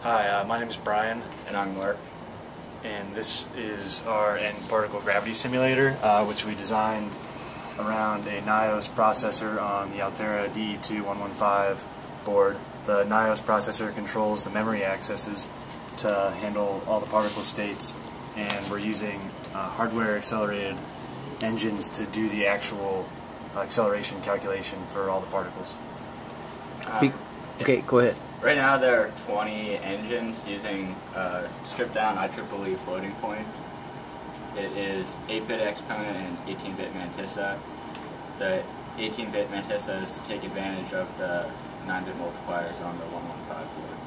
Hi, my name is Brian, And I'm Mark. and this is our end particle gravity simulator, which we designed around a NIOS processor on the Altera DE2-115 board. The NIOS processor controls the memory accesses to handle all the particle states, and we're using hardware accelerated engines to do the actual acceleration calculation for all the particles. Okay, go ahead. Right now there are 20 engines using stripped down IEEE floating point. It is 8-bit exponent and 18-bit mantissa. The 18-bit mantissa is to take advantage of the 9-bit multipliers on the 115 board.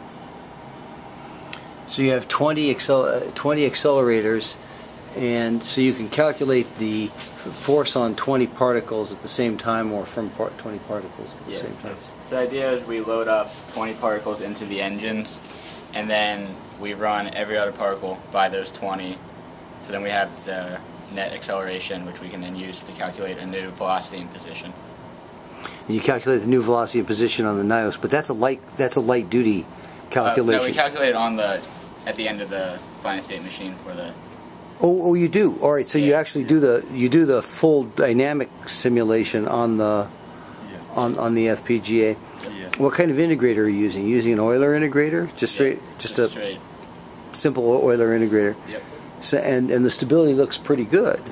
So you have 20 accelerators, and so you can calculate the force on 20 particles at the same time, or from 20 particles at the same time. So the idea is we load up 20 particles into the engines, and then we run every other particle by those 20. So then we have the net acceleration, which we can then use to calculate a new velocity and position. And you calculate the new velocity and position on the NIOS, but that's a light duty calculation. No, we calculate it at the end of the finite state machine for the. Oh, you do. All right. So you actually do the full dynamic simulation on the on the FPGA. Yeah. What kind of integrator are you using? Using an Euler integrator? Just a simple Euler integrator. Yep. So, and the stability looks pretty good.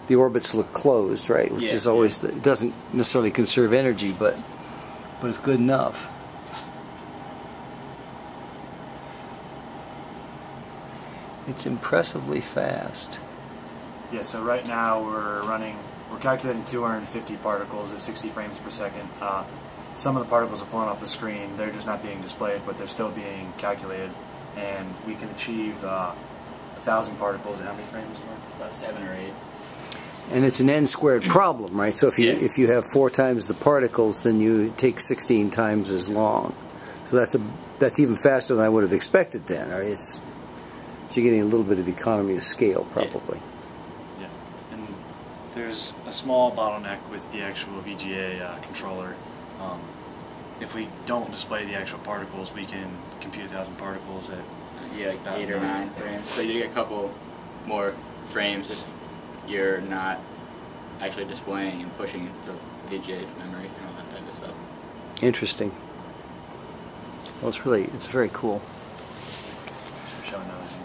The orbits look closed, right? Which is always it doesn't necessarily conserve energy, but it's good enough. It's impressively fast. Yeah, so right now we're calculating 250 particles at 60 frames per second. Some of the particles have flown off the screen. They're just not being displayed, but they're still being calculated. And we can achieve 1,000 particles in how many frames? About 7 or 8. And it's an n-squared problem, right? So if you have 4 times the particles, then you take 16 times as long. So that's even faster than I would have expected then. Right? So you're getting a little bit of economy of scale, probably. Yeah. And there's a small bottleneck with the actual VGA controller. If we don't display the actual particles, we can compute 1,000 particles at like 8 or 9 frames. So you get a couple more frames if you're not actually displaying and pushing into VGA memory and all that type of stuff. Interesting. Well, it's very cool. Showing those.